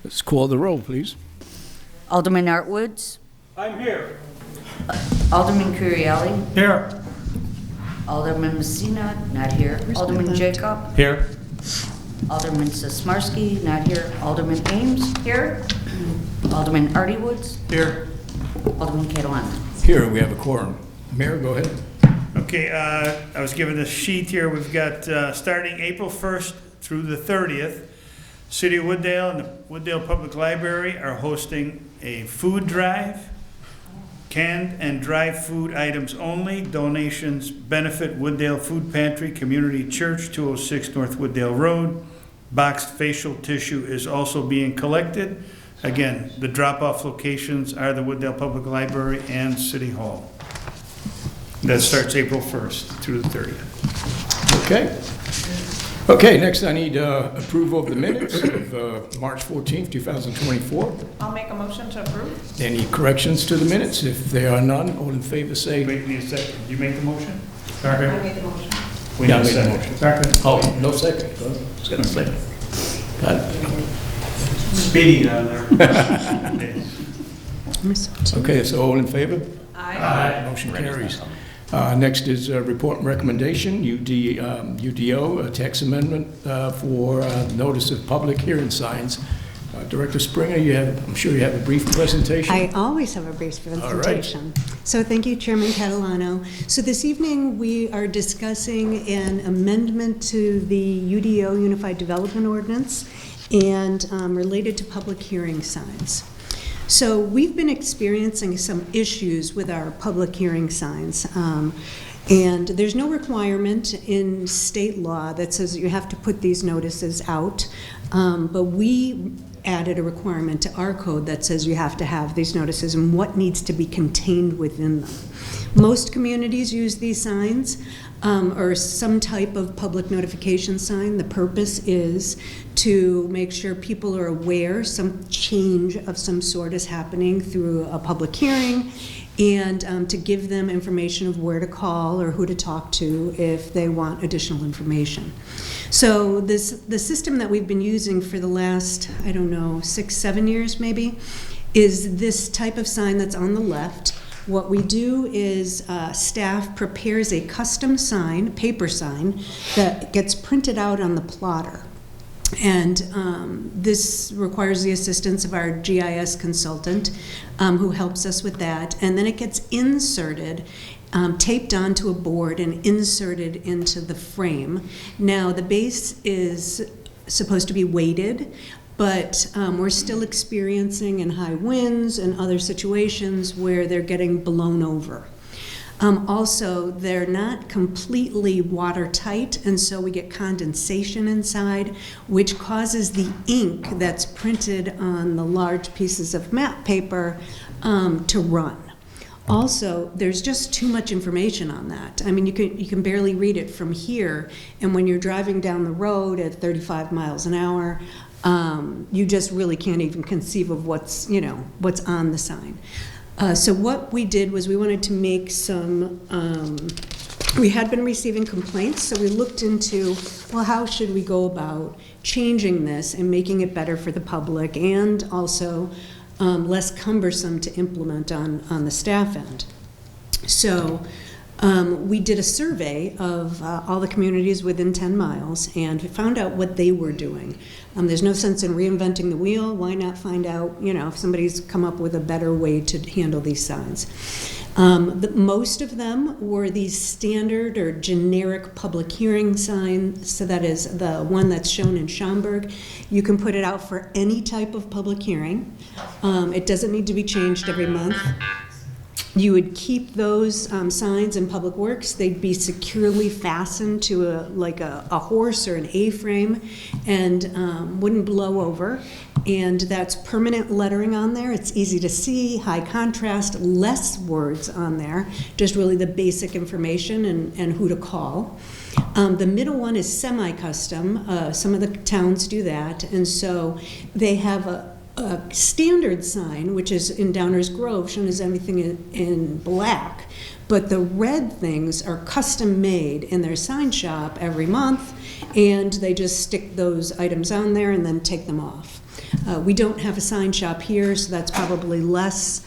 Let's call the roll, please. Alderman Artwoods, I'm here. Alderman Currielli, Here. Alderman Messina, not here. Alderman Jacob, Here. Alderman Sosmarsky, not here. Alderman Ames, here. Alderman Artie Woods, Here. Alderman Catalano. Here, we have a quorum. Mayor, go ahead. Okay, I was given a sheet here. We've got, starting April 1st through the 30th, City of Wooddale and the Wooddale Public Library are hosting a food drive. Canned and dry food items only. Donations benefit Wooddale Food Pantry, Community Church, 206 North Wooddale Road. Boxed facial tissue is also being collected. Again, the drop-off locations are the Wooddale Public Library and City Hall. That starts April 1st through the 30th. Okay. Okay, next I need approval of the minutes of March 14th, 2024. I'll make a motion to approve. Any corrections to the minutes? If there are none, all in favor say... Wait a second. Did you make the motion? I made the motion. We Yeah, I need a made the second. motion. Second. Oh, no second. It's got a second. Got it. Speedy down there. Okay, so all in favor? Aye. Motion carries. Next is a report and recommendation, UDO, a text amendment for notice of public hearing signs. Director Springer, I'm sure you have a brief presentation. I always have a brief presentation. So thank you, Chairman Catalano. So this evening, we are discussing an amendment to the UDO Unified Development Ordinance and related to public hearing signs. So we've been experiencing some issues with our public hearing signs. And there's no requirement in state law that says you have to put these notices out. But we added a requirement to our code that says you have to have these notices and what needs to be contained within them. Most communities use these signs or some type of public notification sign. The purpose is to make sure people are aware some change of some sort is happening through a public hearing, and to give them information of where to call or who to talk to if they want additional information. So the system that we've been using for the last, 6-7 years maybe, is this type of sign that's on the left. What we do is staff prepares a custom sign, paper sign, that gets printed out on the plotter. And this requires the assistance of our GIS consultant who helps us with that. And then it gets inserted, taped onto a board and inserted into the frame. Now the base is supposed to be weighted, but we're still experiencing in high winds and other situations where they're getting blown over. Also, they're not completely watertight, and so we get condensation inside, which causes the ink that's printed on the large pieces of map paper to run. Also, there's just too much information on that. I mean, you can barely read it from here, and when you're driving down the road at 35 miles an hour, you just really can't even conceive of what's on the sign. So what we did was we wanted to make some, we had been receiving complaints, so we looked into, well, how should we go about changing this and making it better for the public and also less cumbersome to implement on the staff end. So we did a survey of all the communities within 10 miles and found out what they were doing. There's no sense in reinventing the wheel. Why not find out, if somebody's come up with a better way to handle these signs. Most of them were these standard or generic public hearing signs. So that is the one that's shown in Schaumburg. You can put it out for any type of public hearing. It doesn't need to be changed every month. You would keep those signs in Public Works. They'd be securely fastened to a horse or an A-frame and wouldn't blow over. And that's permanent lettering on there. It's easy to see, high contrast, less words on there, just really the basic information and who to call. The middle one is semi-custom. Some of the towns do that. And so they have a standard sign, which is in Downers Grove, shown as everything in black, but the red things are custom made in their sign shop every month, and they just stick those items on there and then take them off. We don't have a sign shop here, so that's probably less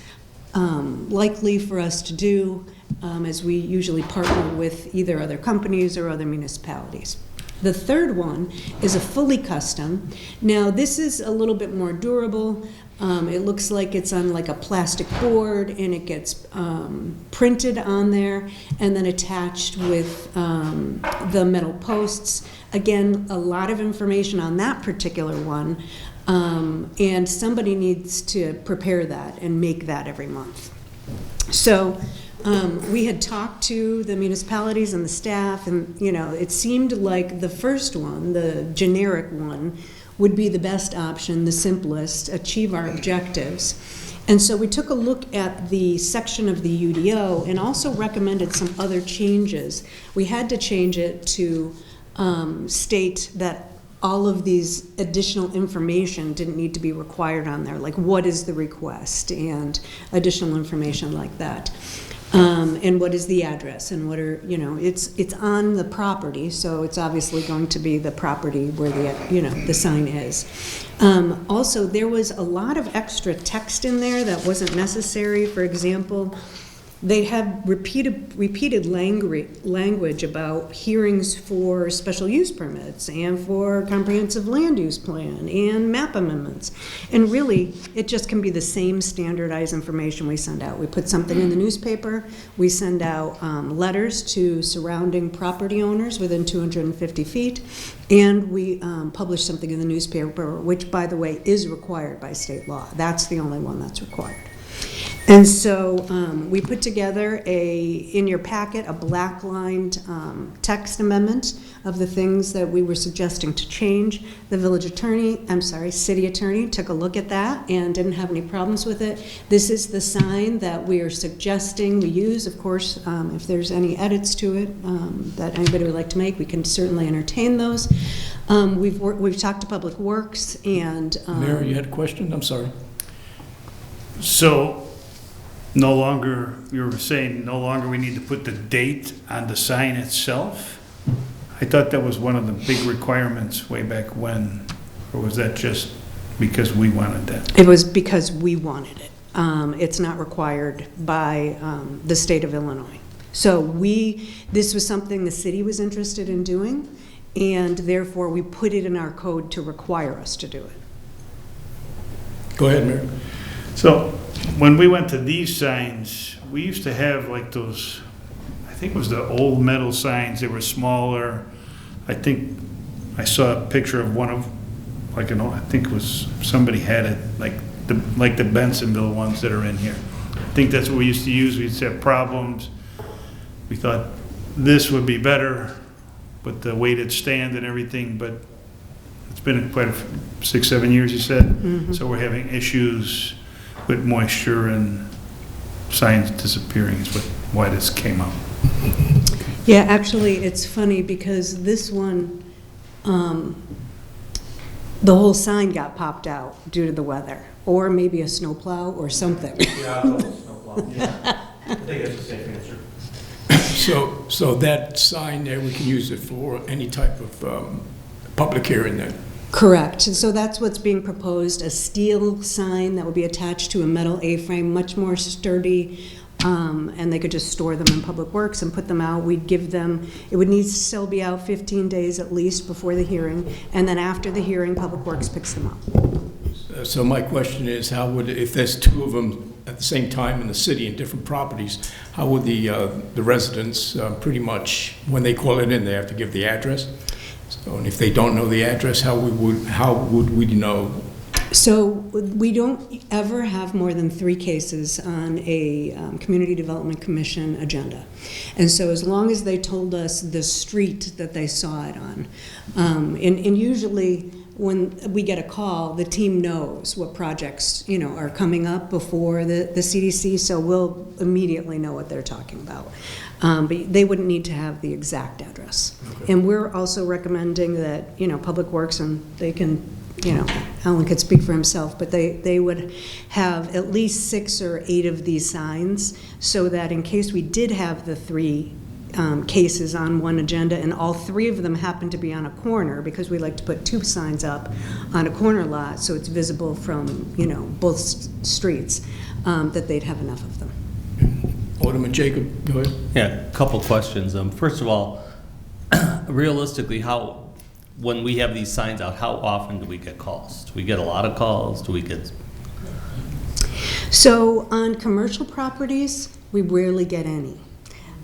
likely for us to do, as we usually partner with either other companies or other municipalities. The third one is a fully custom. Now, this is a little bit more durable. It looks like it's on like a plastic board, and it gets printed on there and then attached with the metal posts. Again, a lot of information on that particular one, and somebody needs to prepare that and make that every month. So we had talked to the municipalities and the staff, and it seemed like the first one, the generic one, would be the best option, the simplest, achieve our objectives. And so we took a look at the section of the UDO and also recommended some other changes. We had to change it to state that all of these additional information didn't need to be required on there, like what is the request and additional information like that. And what is the address, and what are, it's on the property, so it's obviously going to be the property where the sign is. Also, there was a lot of extra text in there that wasn't necessary. For example, they have repeated language about hearings for special use permits and for comprehensive land use plan and map amendments. And really, it just can be the same standardized information we send out. We put something in the newspaper, we send out letters to surrounding property owners within 250 feet, and we publish something in the newspaper, which, by the way, is required by state law. That's the only one that's required. And so we put together in your packet, a black-lined text amendment of the things that we were suggesting to change. The city attorney took a look at that and didn't have any problems with it. This is the sign that we are suggesting we use. Of course, if there's any edits to it that anybody would like to make, we can certainly entertain those. We've talked to Public Works and... Mayor, you had a question? I'm sorry. So, no longer, you were saying, no longer we need to put the date on the sign itself? I thought that was one of the big requirements way back when, or was that just because we wanted that? It was because we wanted it. It's not required by the state of Illinois. So this was something the city was interested in doing, and therefore we put it in our code to require us to do it. Go ahead, Mayor. So, when we went to these signs, we used to have like those, I think it was the old metal signs. They were smaller. I think I saw a picture of one of, I think it was, somebody had it, like the Bensonville ones that are in here. I think that's what we used to use. We used to have problems. We thought this would be better with the weighted stand and everything, but it's been quite 6-7 years, you said. Mm-hmm. So we're having issues with moisture and signs disappearing is why this came up. Yeah, actually, it's funny because this one, the whole sign got popped out due to the weather, or maybe a snowplow or something. Yeah, a snowplow. Yeah. I think that's a safe answer. So that sign there, we can use it for any type of public hearing then? Correct. So that's what's being proposed, a steel sign that would be attached to a metal A-frame, much more sturdy, and they could just store them in Public Works and put them out. We'd give them, it would need to still be out 15 days at least before the hearing, and then after the hearing, Public Works picks them up. So my question is, how would, if there's two of them at the same time in the city in different properties, how would the residents pretty much, when they call it in, they have to give the address? So, and if they don't know the address, how would we know? So we don't ever have more than 3 cases on a Community Development Commission agenda. And so as long as they told us the street that they saw it on, and usually when we get a call, the team knows what projects, are coming up before the CDC, so we'll immediately know what they're talking about. But they wouldn't need to have the exact address. Okay. And we're also recommending that, Public Works, and they can, Alan could speak for himself, but they would have at least 6 or 8 of these signs so that in case we did have the 3 cases on one agenda, and all three of them happen to be on a corner, because we like to put 2 signs up on a corner lot so it's visible from, both streets, that they'd have enough of them. Alderman Jacob, go ahead. Yeah, a couple questions. First of all, realistically, when we have these signs out, how often do we get calls? Do we get a lot of calls? Do we get? So on commercial properties, we rarely get any.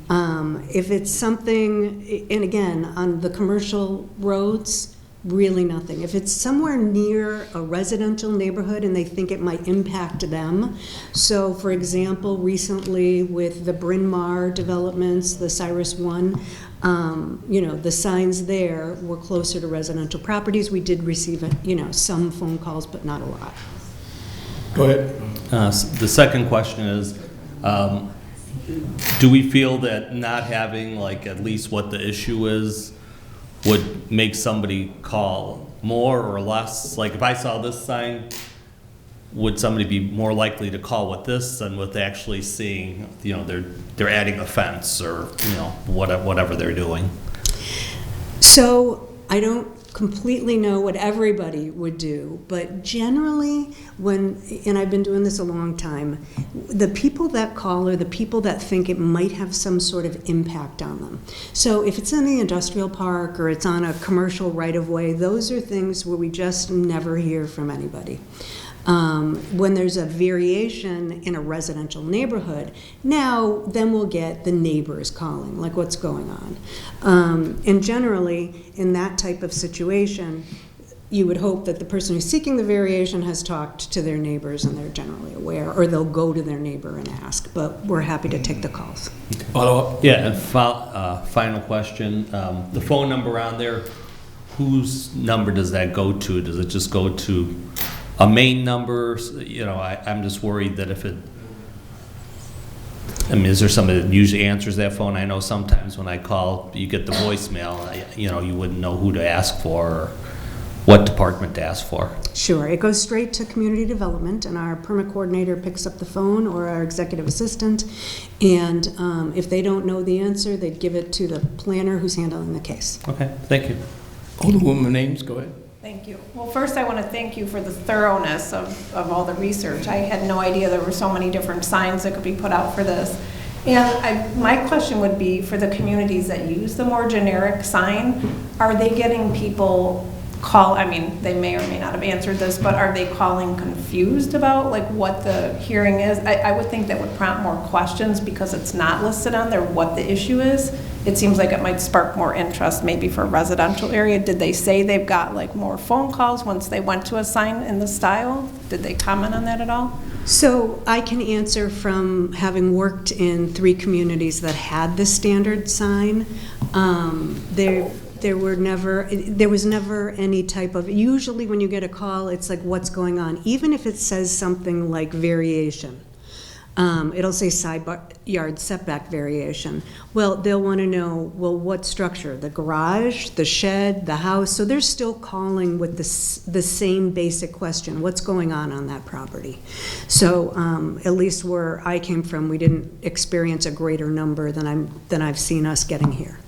If it's something, and again, on the commercial roads, really nothing. If it's somewhere near a residential neighborhood and they think it might impact them, so for example, recently with the Bryn Mawr developments, the Cyrus One, the signs there were closer to residential properties. We did receive, some phone calls, but not a lot. Go ahead. The second question is, do we feel that not having at least what the issue is would make somebody call more or less? Like if I saw this sign, would somebody be more likely to call with this than with actually seeing, they're adding a fence or, whatever they're doing? So I don't completely know what everybody would do, but generally and I've been doing this a long time, the people that call are the people that think it might have some sort of impact on them. So if it's in the industrial park or it's on a commercial right-of-way, those are things where we just never hear from anybody. When there's a variation in a residential neighborhood, then we'll get the neighbors calling, like what's going on. And generally, in that type of situation, you would hope that the person who's seeking the variation has talked to their neighbors and they're generally aware, or they'll go to their neighbor and ask, but we're happy to take the calls. Follow up? Yeah, and final question. The phone number on there, whose number does that go to? Does it just go to a main number? I'm just worried that is there somebody that usually answers that phone? I know sometimes when I call, you get the voicemail, you wouldn't know who to ask for or what department to ask for. Sure, it goes straight to community development, and our permit coordinator picks up the phone, or our executive assistant, and if they don't know the answer, they'd give it to the planner who's handling the case. Okay, thank you. Alderwoman Ames, go ahead. Thank you. Well, first I want to thank you for the thoroughness of all the research. I had no idea there were so many different signs that could be put out for this. And my question would be, for the communities that use the more generic sign, are they getting people they may or may not have answered this, but are they calling confused about what the hearing is? I would think that would prompt more questions because it's not listed on there what the issue is. It seems like it might spark more interest maybe for a residential area. Did they say they've got more phone calls once they went to a sign in the style? Did they comment on that at all? So I can answer from having worked in 3 communities that had the standard sign. There was never any type of, usually when you get a call, it's like, what's going on? Even if it says something like variation, it'll say side yard setback variation. Well, they'll want to know, what structure? The garage, the shed, the house? So they're still calling with the same basic question, what's going on that property? So at least where I came from, we didn't experience a greater number than I've seen us getting here.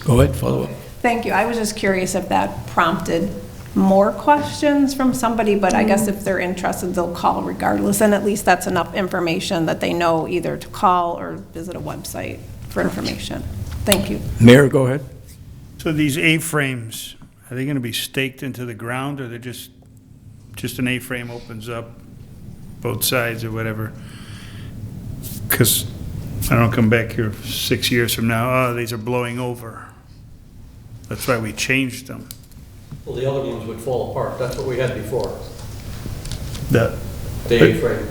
Go ahead, follow up. Thank you. I was just curious if that prompted more questions from somebody, but I guess if they're interested, they'll call regardless, and at least that's enough information that they know either to call or visit a website for information. Thank you. Mayor, go ahead. So these A-frames, are they going to be staked into the ground, or they're just an A-frame opens up both sides or whatever? Because I don't come back here 6 years from now, these are blowing over. That's why we changed them. Well, the other ones would fall apart. That's what we had before, The the A-frame.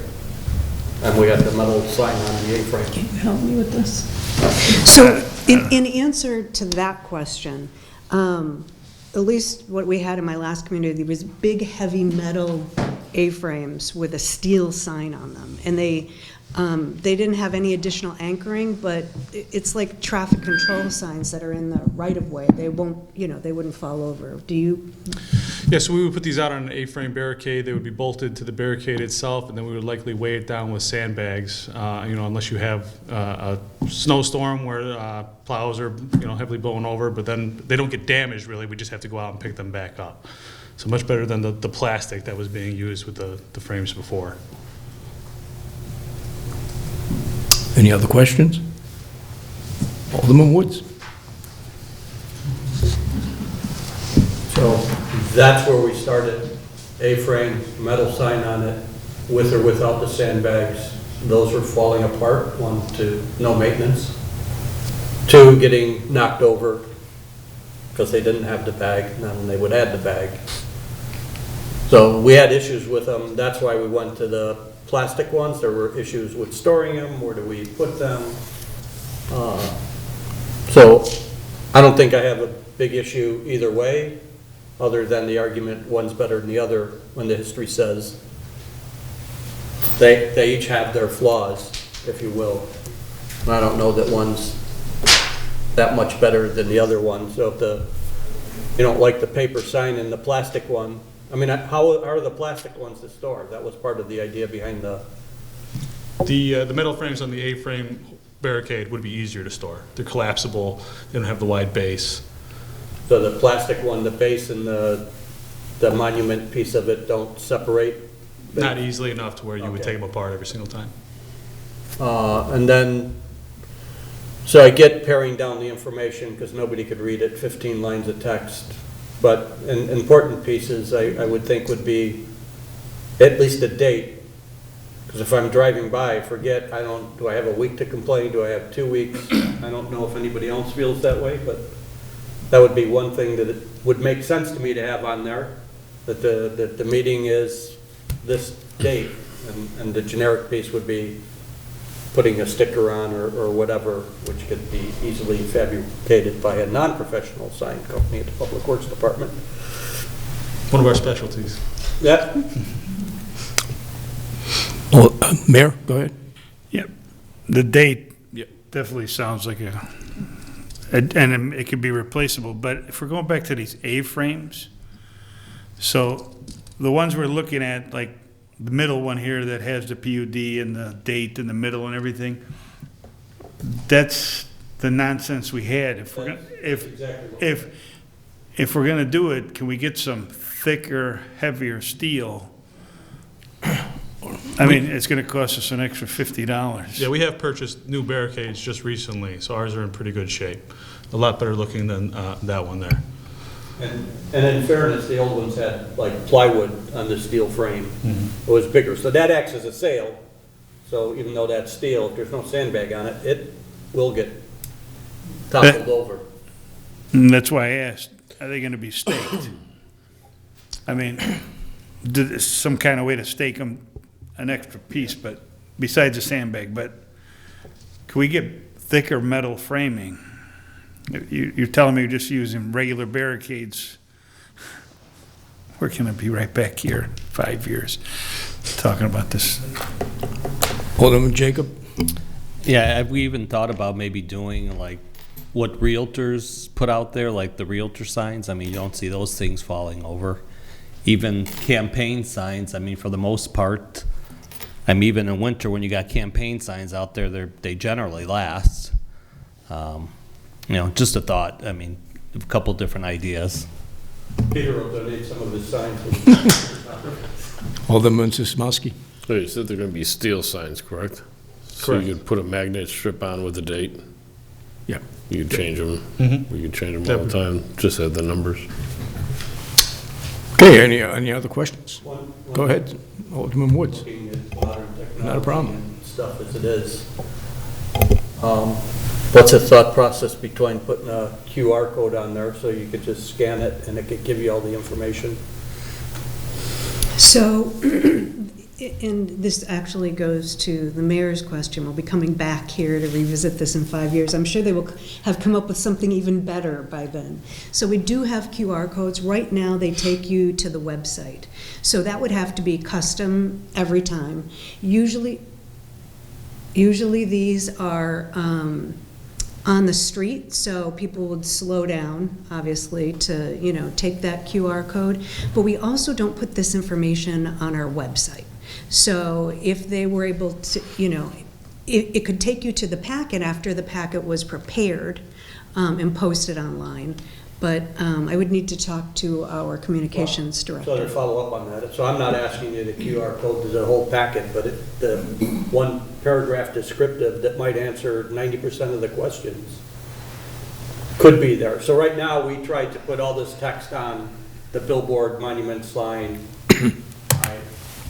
And we had the metal sign on the A-frame. Can you help me with this? So in answer to that question, at least what we had in my last community was big, heavy metal A-frames with a steel sign on them. And they didn't have any additional anchoring, but it's like traffic control signs that are in the right-of-way. They won't, they wouldn't fall over. Do you? Yeah, so we would put these out on an A-frame barricade. They would be bolted to the barricade itself, and then we would likely weigh it down with sandbags, unless you have a snowstorm where plows are, heavily blowing over, but then they don't get damaged, really. We just have to go out and pick them back up. So much better than the plastic that was being used with the frames before. Any other questions? Alderman Woods? So that's where we started, A-frame, metal sign on it, with or without the sandbags. Those were falling apart, 1, 2, no maintenance. 2, getting knocked over because they didn't have the bag, and then they would add the bag. So we had issues with them, that's why we went to the plastic ones. There were issues with storing them, where do we put them? So I don't think I have a big issue either way, other than the argument one's better than the other, when the history says they each have their flaws, if you will. And I don't know that one's that much better than the other one. So if you don't like the paper sign and the plastic one, I mean, how are the plastic ones to store? That was part of the idea behind the... The metal frames on the A-frame barricade would be easier to store. They're collapsible, they don't have the wide base. So the plastic one, the base and the monument piece of it don't separate? Not easily enough to where you would Okay. take them apart every single time. And then, so I get paring down the information because nobody could read it, 15 lines of text. But important pieces I would think would be at least a date. Because if I'm driving by, forget, do I have a week to complain? Do I have 2 weeks? I don't know if anybody else feels that way, but that would be one thing that it would make sense to me to have on there, that the meeting is this date, and the generic piece would be putting a sticker on or whatever, which could be easily fabricated by a non-professional sign company at the Public Works Department. One of our specialties. Yeah. Well, Mayor, go ahead. Yep. The date Yep. definitely sounds like and it could be replaceable, but if we're going back to these A-frames, so the ones we're looking at, like the middle one here that has the PUD and the date in the middle and everything, that's the nonsense we had. If we're gonna, if we're gonna do it, can we get some thicker, heavier steel? I mean, it's gonna cost us an extra $50. Yeah, we have purchased new barricades just recently, so ours are in pretty good shape. A lot better looking than that one there. And in fairness, the old ones had like plywood on the steel frame. It was bigger, so that acts as a sail. So even though that's steel, if there's no sandbag on it, it will get toppled over. And that's why I asked, are they gonna be staked? I mean, some kind of way to stake them, an extra piece, but besides a sandbag, but can we get thicker metal framing? You're telling me you're just using regular barricades. We're gonna be right back here, 5 years, talking about this. Alderman Jacob? Yeah, have we even thought about maybe doing like what realtors put out there, like the realtor signs? I mean, you don't see those things falling over. Even campaign signs, I mean, for the most part, I mean, even in winter when you got campaign signs out there, they generally last. Just a thought. I mean, a couple different ideas. Peter will donate some of his signs. Alderman Sismarski? So you said they're going to be steel signs, correct? So Correct. you could put a magnet strip on with the date. Yeah. You could change them. Mhm. We could change them all the time. Just add the numbers. Okay, any other questions? One- Go ahead, Alderman Woods. Looking at modern technology Not a problem. and stuff as it is. What's the thought process between putting a QR code on there so you could just scan it and it could give you all the information? So, and this actually goes to the mayor's question. We'll be coming back here to revisit this in 5 years. I'm sure they will have come up with something even better by then. So we do have QR codes. Right now, they take you to the website. So that would have to be custom every time. Usually these are on the street, so people would slow down, obviously, to, take that QR code. But we also don't put this information on our website. So if they were able to, it could take you to the packet after the packet was prepared and posted online. But I would need to talk to our communications So to director. follow up on that, so I'm not asking you the QR code to the whole packet, but the one paragraph descriptive that might answer 90% of the questions could be there. So right now, we tried to put all this text on the billboard, monument sign. Right?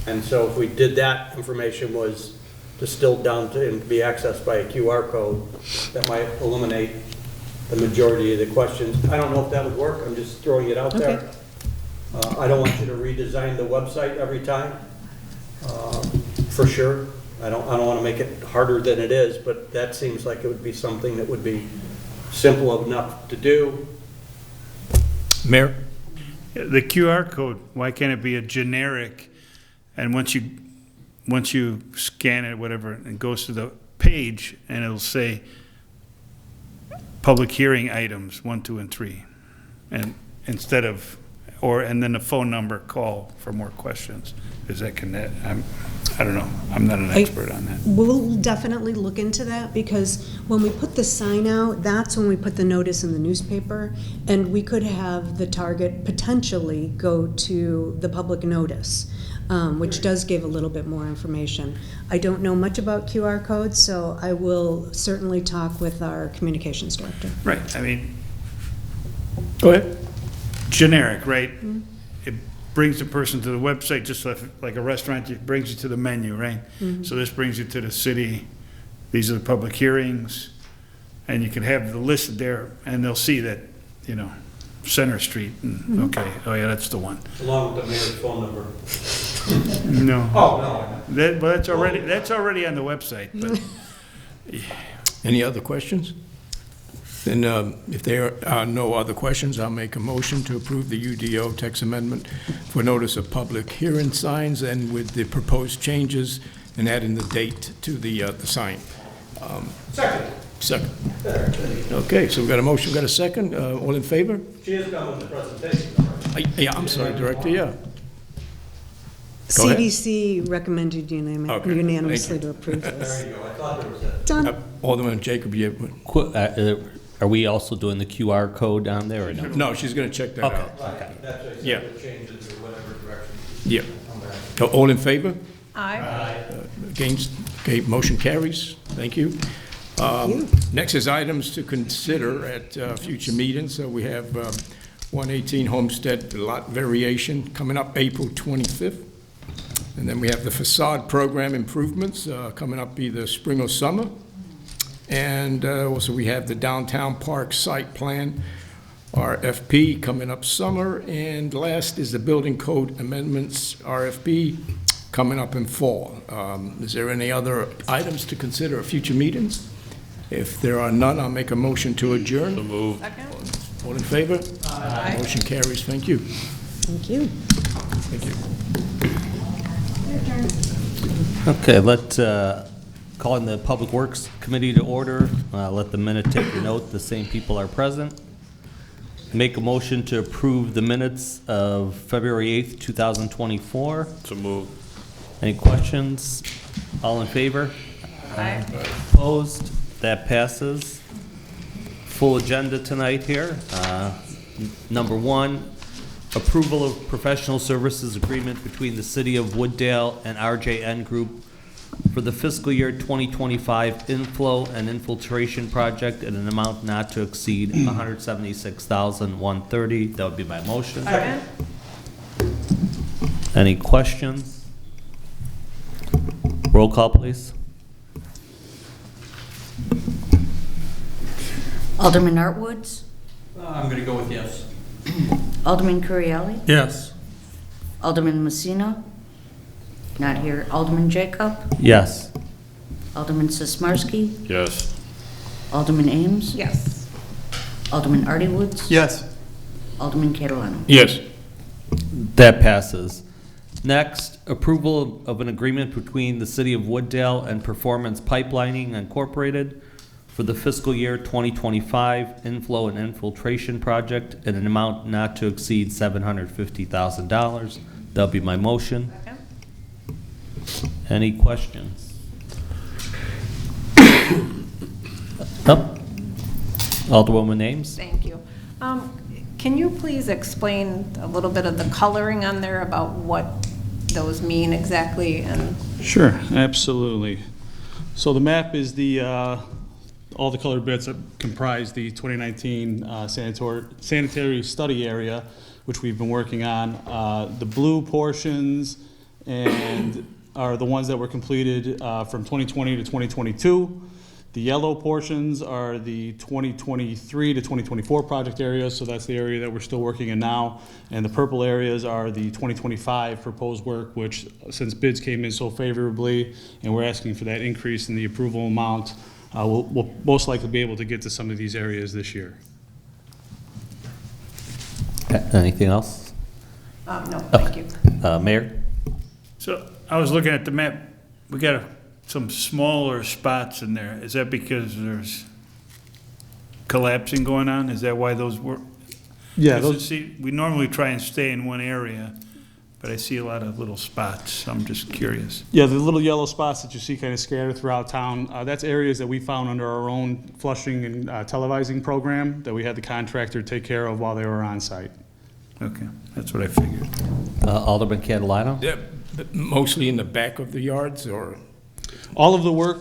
And so if we did that, information was distilled down to and be accessed by a QR code, that might eliminate the majority of the questions. I don't know if that would work, I'm just throwing it out there. I don't want you to redesign the website every time, for sure. I don't want to make it harder than it is, but that seems like it would be something that would be simple enough to do. Mayor? The QR code, why can't it be a generic, and once you scan it, whatever, it goes to the page, and it'll say, public hearing items 1, 2, and 3, and instead of, and then a phone number, call for more questions. Is that connect? I don't know. I'm not an expert on that. We'll definitely look into that, because when we put the sign out, that's when we put the notice in the newspaper, and we could have the target potentially go to the public notice, which does give a little bit more information. I don't know much about QR codes, so I will certainly talk with our communications director. Right. I mean, Go ahead. generic, right? It brings the person to the website, just like a restaurant, it brings you to the menu, right? So this brings you to the city, these are the public hearings, and you can have the list there, and they'll see that, Center Street, and, okay, oh yeah, that's the one. Along with the mayor's phone number. No. Oh, no. But that's already on the website, but, Any other questions? Then if there are no other questions, I'll make a motion to approve the UDO text amendment for notice of public hearing signs and with the proposed changes and adding the date to the sign. Second. Second. Okay, so we've got a motion, we've got a second. All in favor? She is coming to the presentation. Yeah, I'm sorry, Director, yeah. Go ahead. CDC recommended Okay, unanimously thank to approve this. There you go, I thought there was that. Done. Alderman Jacob, Are we also doing the QR code down there or no? no, she's going to check that Okay. out. Right, that's what I said, Yeah. would change it to whatever direction. Yeah. All in favor? Aye. Against? Okay, motion carries. Thank you. Next is items to consider at future meetings. So we have 118 Homestead lot variation coming up April 25th. And then we have the facade program improvements coming up either spring or summer. And also we have the downtown park site plan, RFP, coming up summer. And last is the building code amendments, RFP, coming up in fall. Is there any other items to consider at future meetings? If there are none, I'll make a motion to adjourn. So move. Second? All in favor? Aye. Motion carries. Thank you. Thank you. Thank you. Okay, calling the Public Works Committee to order. Let the minute take a note, the same people are present. Make a motion to approve the minutes of February 8th, 2024. So move. Any questions? All in favor? Aye. Opposed? That passes. Full agenda tonight here. Number 1, approval of professional services agreement between the City of Wooddale and RJN Group for the fiscal year 2025 inflow and infiltration project at an amount not to exceed $176,130. That would be my motion. Second? Any questions? Roll call, please. Alderman Artwoods, I'm going to go with yes. Alderman Currielli, Yes. Alderman Messina, not here, Alderman Jacob, Yes. Alderman Sismarski, Yes. Alderman Ames, Yes. Alderman Artie Woods, Yes. Alderman Catalano. Yes. That passes. Next, approval of an agreement between the City of Wooddale and Performance Pipelining Incorporated for the fiscal year 2025 inflow and infiltration project in an amount not to exceed $750,000. That'll be my motion. Second. Any questions? Up. Alderwoman Ames? Thank you. Can you please explain a little bit of the coloring on there about what those mean exactly? And Sure, absolutely. So the map is the, all the colored bits that comprise the 2019 sanitary study area, which we've been working on. The blue portions are the ones that were completed from 2020 to 2022. The yellow portions are the 2023 to 2024 project areas, so that's the area that we're still working in now. And the purple areas are the 2025 proposed work, which since bids came in so favorably and we're asking for that increase in the approval amount, we'll most likely be able to get to some of these areas this year. Anything else? no, thank you. Mayor? So I was looking at the map. We got some smaller spots in there. Is that because there's collapsing going on? Is that why those were? Yeah, Because those, see, we normally try and stay in one area, but I see a lot of little spots. I'm just curious. yeah, the little yellow spots that you see kind of scattered throughout town, that's areas that we found under our own flushing and televising program that we had the contractor take care of while they were on site. Okay, that's what I figured. Alderman Catalano? Yeah, but mostly in the back of the yards, or? All of the work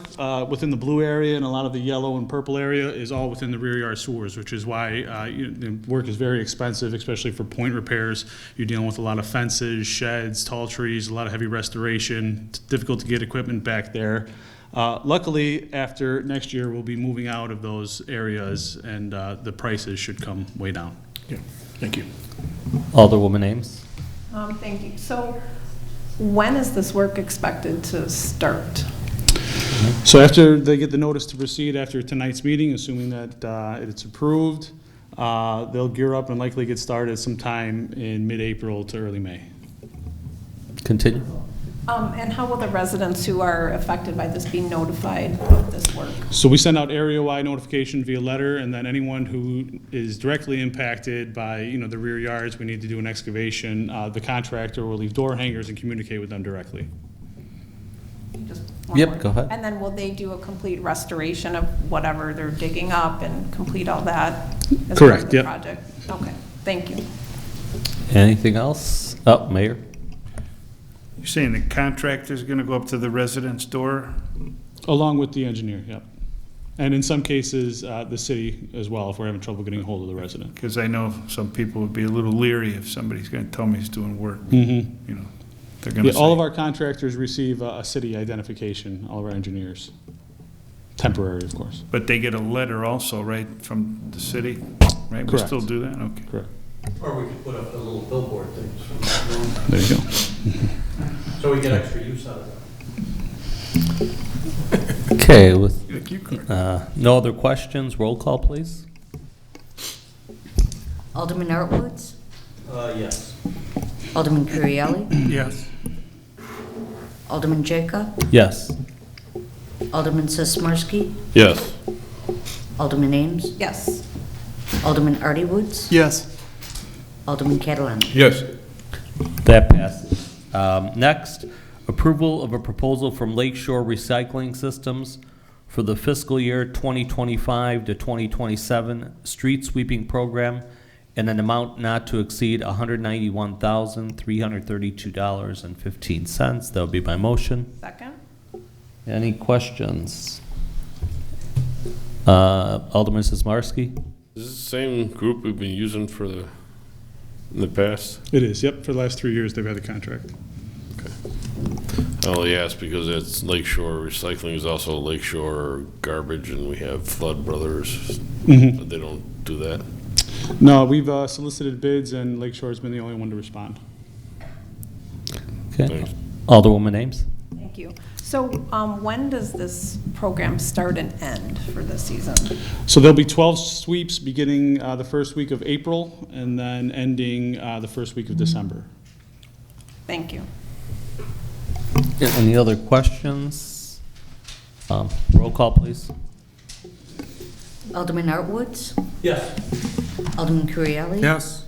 within the blue area and a lot of the yellow and purple area is all within the rear yard sewers, which is why the work is very expensive, especially for point repairs. You're dealing with a lot of fences, sheds, tall trees, a lot of heavy restoration. It's difficult to get equipment back there. Luckily, after next year, we'll be moving out of those areas, and the prices should come way down. Yeah, thank you. Alderwoman Ames? Thank you. So when is this work expected to start? So after they get the notice to proceed after tonight's meeting, assuming that it's approved, they'll gear up and likely get started sometime in mid-April to early May. Continue. And how will the residents who are affected by this be notified of this work? So we send out area-wide notification via letter, and then anyone who is directly impacted by, the rear yards, we need to do an excavation. The contractor will leave door hangers and communicate with them directly. Just one Yep, more. go ahead. And then will they do a complete restoration of whatever they're digging up and complete all that as part Correct, of the yep. project? Okay, thank you. Anything else? Oh, Mayor? You're saying the contractor's gonna go up to the resident's door? Along with the engineer, yep. And in some cases, the city as well, if we're having trouble getting a hold of the resident. Because I know some people would be a little leery if somebody's gonna tell me he's doing work. Mm-hmm. They're gonna Yeah, all of say, our contractors receive a city identification, all of our engineers. Temporary, of course. but they get a letter also, right, from the city? Right, we Correct. still do that? Okay. Correct. Or we could put up a little billboard thing. There you go. So we get extra use out of that. Okay, with Get a cue card. no other questions, roll call, please. Alderman Artwoods, Yes. Alderman Currielli, Yes. Alderman Jacob, Yes. Alderman Sismarski, Yes. Alderman Ames, Yes. Alderman Artie Woods, Yes. Alderman Catalano. Yes. That passes. Next, approval of a proposal from Lakeshore Recycling Systems for the fiscal year 2025 to 2027 street sweeping program in an amount not to exceed $191,332.15. That would be my motion. Second? Any questions? Alderman Sismarski? Is this the same group we've been using in the past? It is, yep. For the last 3 years, they've had the contract. I only ask because it's Lakeshore Recycling is also Lakeshore Garbage, and we have Flood Brothers. Mhm. But they don't do that. No, we've solicited bids, and Lakeshore's been the only one to respond. Okay. Thanks. Alderwoman Ames? Thank you. So when does this program start and end for this season? So there'll be 12 sweeps beginning the first week of April, and then ending the first week of December. Thank you. Any other questions? Roll call, please. Alderman Artwoods, Yes. Alderman Currielli. Yes.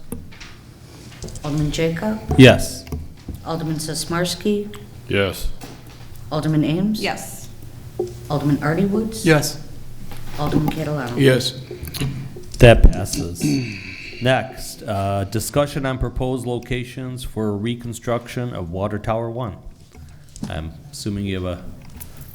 Alderman Jacob, Yes. Alderman Sismarski, Yes. Alderman Ames. Yes. Alderman Artie Woods. Yes. Alderman Catalano. Yes. That passes. Next, discussion on proposed locations for reconstruction of Water Tower 1. I'm assuming you have a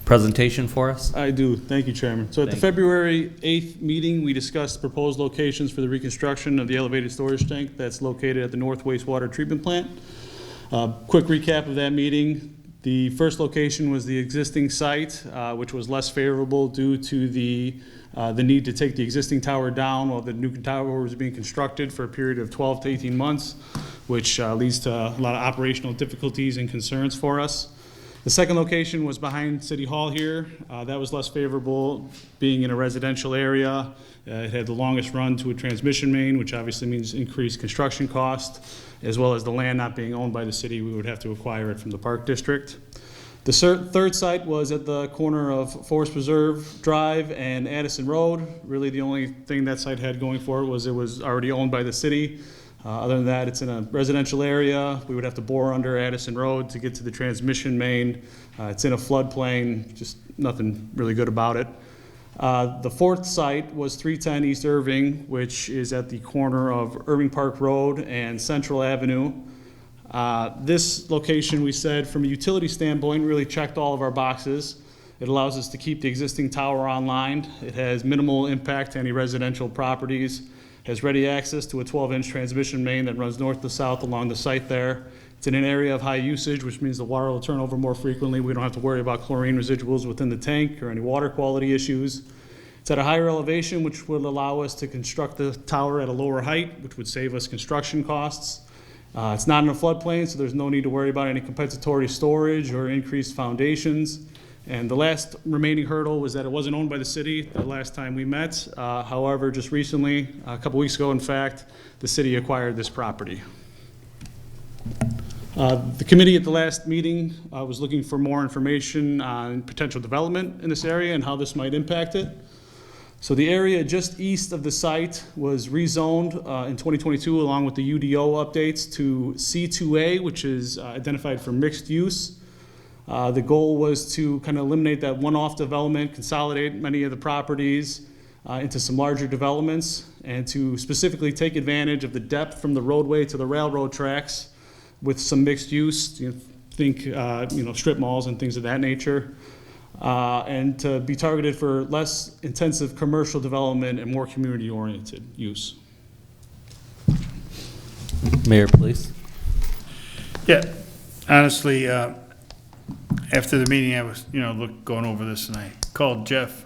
presentation for us? I do. Thank you, Chairman. So at the Thank you. February 8th meeting, we discussed proposed locations for the reconstruction of the elevated storage tank that's located at the North Wastewater Treatment Plant. Quick recap of that meeting. The first location was the existing site, which was less favorable due to the need to take the existing tower down while the new tower was being constructed for a period of 12 to 18 months, which leads to a lot of operational difficulties and concerns for us. The second location was behind City Hall here. That was less favorable, being in a residential area. It had the longest run to a transmission main, which obviously means increased construction cost, as well as the land not being owned by the city. We would have to acquire it from the Park District. The third site was at the corner of Forest Preserve Drive and Addison Road. Really, the only thing that site had going for it was already owned by the city. Other than that, it's in a residential area. We would have to bore under Addison Road to get to the transmission main. It's in a floodplain, just nothing really good about it. The fourth site was 310 East Irving, which is at the corner of Irving Park Road and Central Avenue. This location, we said, from a utility standpoint, really checked all of our boxes. It allows us to keep the existing tower online. It has minimal impact to any residential properties. Has ready access to a 12-inch transmission main that runs north to south along the site there. It's in an area of high usage, which means the water will turn over more frequently. We don't have to worry about chlorine residuals within the tank or any water quality issues. It's at a higher elevation, which will allow us to construct the tower at a lower height, which would save us construction costs. It's not in a floodplain, so there's no need to worry about any compensatory storage or increased foundations. And the last remaining hurdle was that it wasn't owned by the city the last time we met. However, just recently, a couple weeks ago, in fact, the city acquired this property. The committee at the last meeting was looking for more information on potential development in this area and how this might impact it. So the area just east of the site was rezoned in 2022 along with the UDO updates to C2A, which is identified for mixed use. The goal was to kind of eliminate that one-off development, consolidate many of the properties into some larger developments, and to specifically take advantage of the depth from the roadway to the railroad tracks with some mixed use, think strip malls and things of that nature, and to be targeted for less intensive commercial development and more community-oriented use. Mayor, please. Yeah, honestly, after the meeting, I was, going over this, and I called Jeff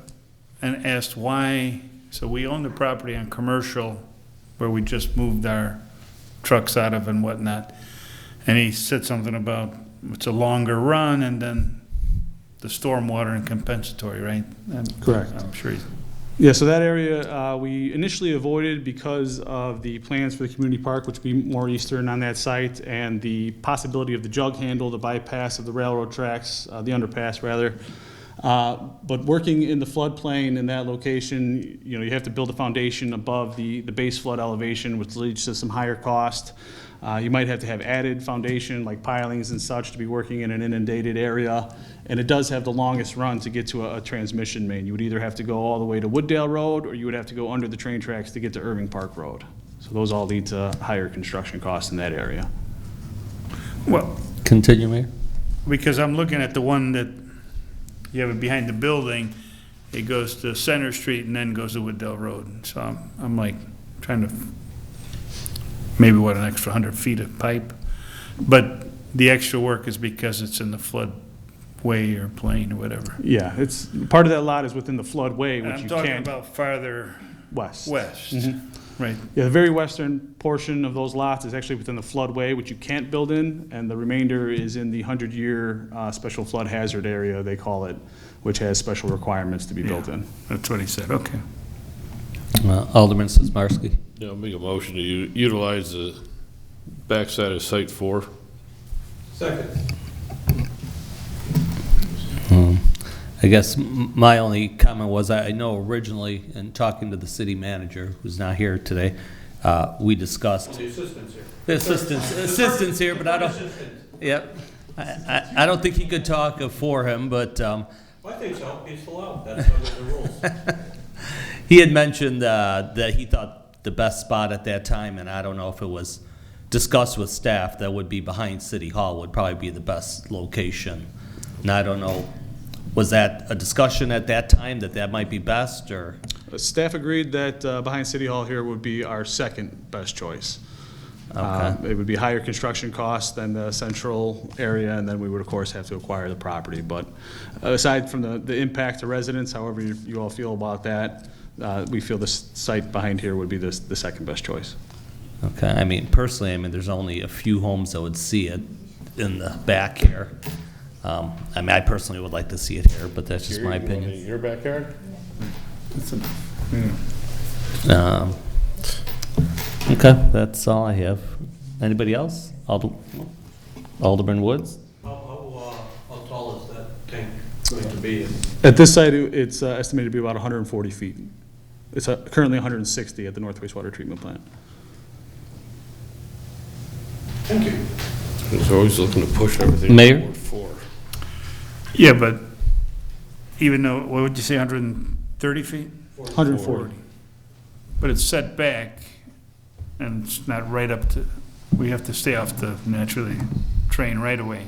and asked why. So we own the property on commercial where we just moved our trucks out of and whatnot. And he said something about it's a longer run and then the stormwater and compensatory, right? Correct. I'm sure he's. Yeah, so that area we initially avoided because of the plans for the community park, which would be more eastern on that site, and the possibility of the jug handle, the bypass of the railroad tracks, the underpass rather. But working in the floodplain in that location, you have to build a foundation above the base flood elevation, which leads to some higher cost. You might have to have added foundation like pilings and such to be working in an inundated area. And it does have the longest run to get to a transmission main. You would either have to go all the way to Wooddale Road or you would have to go under the train tracks to get to Irving Park Road. So those all lead to higher construction costs in that area. Well, Continue, Mayor. because I'm looking at the one that you have it behind the building, it goes to Center Street and then goes to Wooddale Road. So I'm like trying to, maybe an extra 100 feet of pipe. But the extra work is because it's in the floodway or plain or whatever. Yeah, it's part of that lot is within the floodway, And which I'm you talking can't about farther west. west, Mm-hmm. right? Yeah, the very western portion of those lots is actually within the floodway, which you can't build in, and the remainder is in the 100-year special flood hazard area, they call it, which has special requirements to be built in. That's what he said, okay. Alderman Sismarski. Yeah, I'll make a motion to utilize the backside of Site 4. Second. I guess my only comment was, I know originally, in talking to the city manager, who's not here today, we discussed. The assistant's here. The assistant's here, but I don't, yep. I don't think he could talk for him, but I think so, he's full out, that's under the rules. he had mentioned that he thought the best spot at that time, and I don't know if it was discussed with staff, that would be behind City Hall would probably be the best location. And I don't know, was that a discussion at that time that that might be best, or? Staff agreed that behind City Hall here would be our second best choice. Okay. It would be higher construction costs than the central area, and then we would, of course, have to acquire the property. But aside from the impact to residents, however you all feel about that, we feel this site behind here would be the second best choice. Okay, I mean, personally, I mean, there's only a few homes that would see it in the back here. I mean, I personally would like to see it here, but that's just my opinion. Your backyard? Okay, that's all I have. Anybody else? Alderman Woods? How tall is that tank going to be? At this site, it's estimated to be about 140 feet. It's currently 160 at the North Wastewater Treatment Plant. Thank you. He's always looking to push everything. Mayor? forward. Yeah, but even though, what would you say, 130 feet? 140. But it's set back, and it's not right up to, we have to stay off the naturally train right away.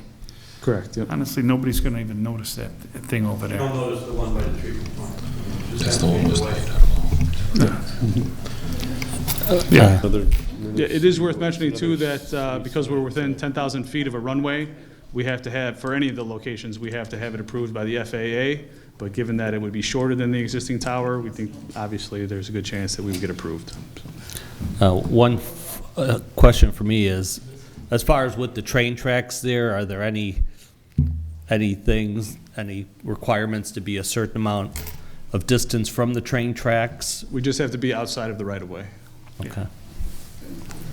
Correct, yep. Honestly, nobody's gonna even notice that thing over You there. don't notice the one by the treatment plant. That's the oldest Yeah. Yeah, it is worth mentioning too that because we're within 10,000 feet of a runway, we have to have, for any of the locations, we have to have it approved by the FAA. But given that it would be shorter than the existing tower, we think obviously there's a good chance that we would get approved. One question for me is, as far as with the train tracks there, are there any requirements to be a certain amount of distance from the train tracks? We just have to be outside of the right-of-way. Okay.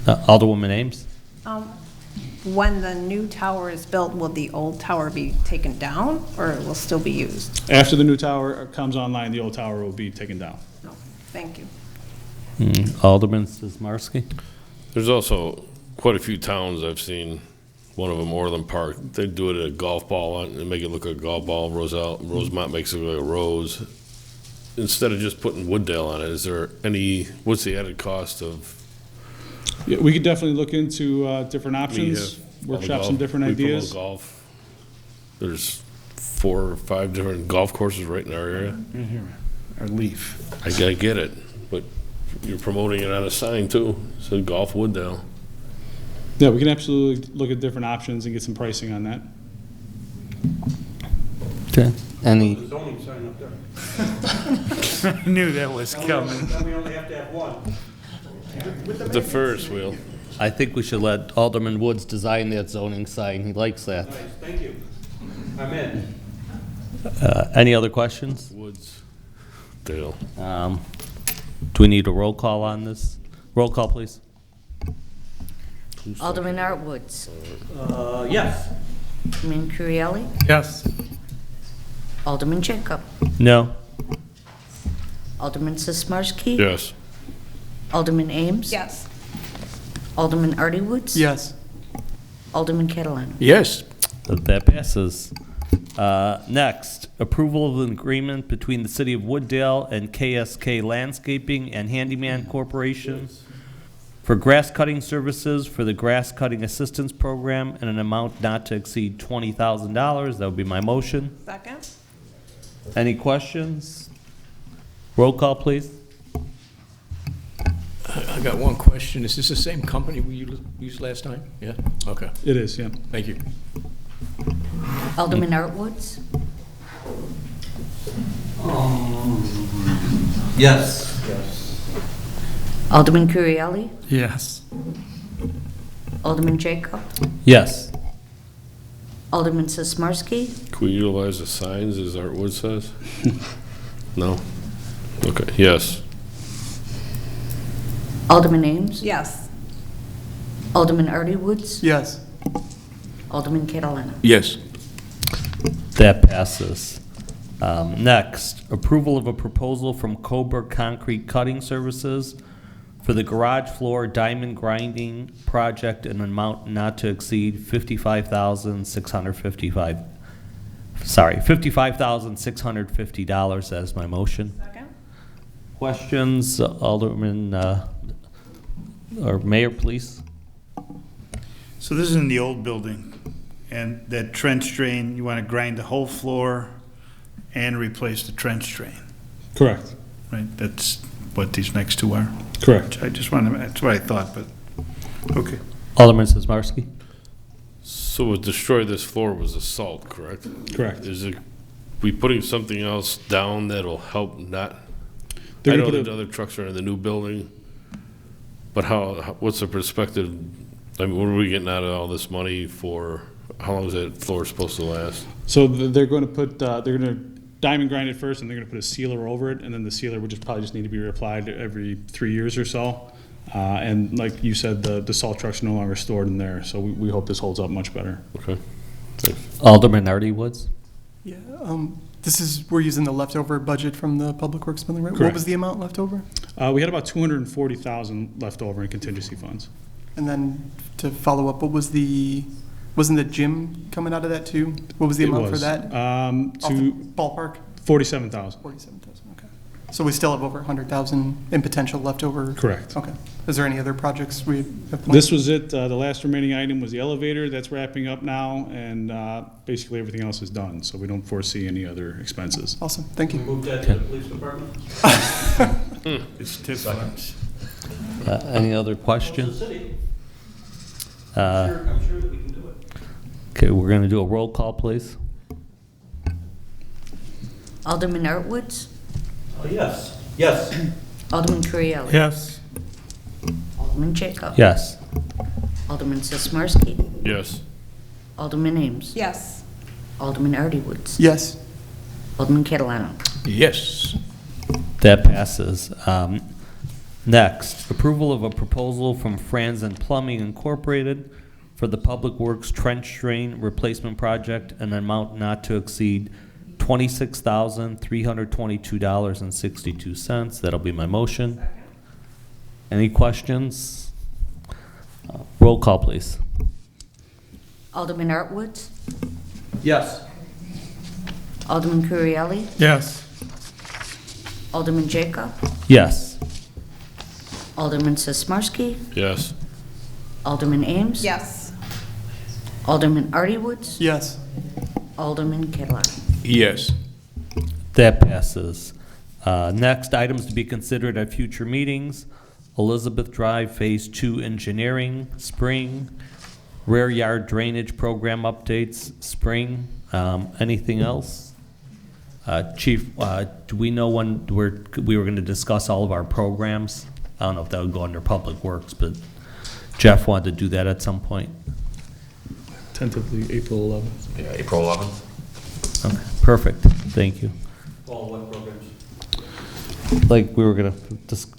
Alderwoman Ames? When the new tower is built, will the old tower be taken down, or it will still be used? After the new tower comes online, the old tower will be taken down. No, thank you. Alderman Sismarski? There's also quite a few towns I've seen, one of them, Orland Park, they do it at a golf ball and make it look like a golf ball. Rosemont makes it look like a rose. Instead of just putting Wooddale on it, is there what's the added cost of? Yeah, we could definitely look into different options, workshop some different ideas. We promote golf. There's 4 or 5 different golf courses right in our area. Or leaf. I get it, but you're promoting it on a sign too, so Golf Wooddale. Yeah, we can absolutely look at different options and get some pricing on that. Okay. Any? The zoning sign up there. I knew that was coming. Then we only have to have one. The Ferris wheel. I think we should let Alderman Woods design that zoning sign. He likes that. Nice, thank you. I'm in. Any other questions? Woods. Dale. Do we need a roll call on this? Roll call, please. Alderman Art Woods. Yes. Alderman Currielli. Yes. Alderman Jacob. No. Alderman Sismarski. Yes. Alderman Ames. Yes. Alderman Artie Woods. Yes. Alderman Catalano. Yes. That passes. Next, approval of an agreement between the City of Wooddale and KSK Landscaping and Handyman Corporation for grass cutting services for the Grass Cutting Assistance Program in an amount not to exceed $20,000. That would be my motion. Second? Any questions? Roll call, please. I got one question. Is this the same company we used last time? Yeah? Okay. It is, yeah. Thank you. Alderman Art Woods. Yes. Alderman Currielli. Yes. Alderman Jacob. Yes. Alderman Sismarski. Can we utilize the signs as Art Wood says? No? Okay, yes. Alderman Ames. Yes. Alderman Artie Woods. Yes. Alderman Catalano. Yes. That passes. Next, approval of a proposal from Cobra Concrete Cutting Services for the garage floor diamond grinding project in an amount not to exceed $55,650. As my motion. Second? Questions, Alderman, or Mayor, please? So this is in the old building, and that trench drain, you want to grind the whole floor and replace the trench drain, Correct. right? That's what these next two are. Correct. I just wanted, that's what I thought, but, okay. Alderman Sismarski? So what destroyed this floor was the salt, correct? Correct. Is it, we putting something else down that'll help not? They're I gonna know put the a- other trucks are in the new building, but what's the perspective? I mean, what are we getting out of all this money for? How long is that floor supposed to last? So they're going to put, they're going to diamond grind it first, and they're going to put a sealer over it, and then the sealer would probably just need to be reapplied every 3 years or so. And like you said, the salt truck's no longer stored in there, so we hope this holds up much better. Okay, thanks. Alderman Artie Woods? Yeah, this is, we're using the leftover budget from the Public Works building, right? What Correct. was the amount left over? We had about 240,000 left over in contingency funds. And then to follow up, wasn't the gym coming out of that too? What was the It amount for was, that? Off the to ballpark? 47,000. 47,000, okay. So we still have over 100,000 in potential left over? Correct. Okay. Is there any other projects we have planned? This was it. The last remaining item was the elevator. That's wrapping up now, and basically everything else is done, so we don't foresee any other expenses. Awesome, thank We you. moved that to the police department? It's tip funds. Any other It's the questions? city. Uh, I'm sure that we can do it. Okay, we're going to do a roll call, please. Alderman Artwoods, Oh, yes, yes. Alderman Currielli. Yes. Alderman Jacob. Yes. Alderman Sismarski. Yes. Alderman Ames. Yes. Alderman Artie Woods. Yes, Alderman Catalano. Yes. That passes. Next, approval of a proposal from Franzen Plumbing Incorporated for the Public Works Trench Drain Replacement Project, an amount not to exceed $26,322.62. That'll be my motion. Any questions? Roll call, please. Alderman Artwoods, Yes. Alderman Currielli, Yes. Alderman Jacob, Yes. Alderman Sismarski, Yes. Alderman Ames. Yes. Alderman Artie Woods, yes. Alderman Catalano. Yes. That passes. Next, items to be considered at future meetings. Elizabeth Drive Phase 2 Engineering, spring. Rear yard drainage program updates, spring. Anything else? Chief, do we know when we were going to discuss all of our programs? I don't know if that would go under Public Works, but Jeff wanted to do that at some point. Tentatively April 11th. Yeah, April 11th. Okay, perfect. Thank you. All what programs? Like, we were gonna,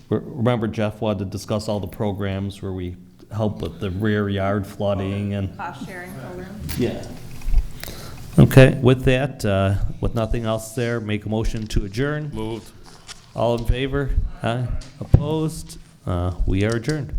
remember Jeff wanted to discuss all the programs where we help with the rear yard flooding and. Cost sharing program. Yeah. Okay, with that, with nothing else there, make a motion to adjourn. Moved. All in favor? Aye. Opposed? We are adjourned.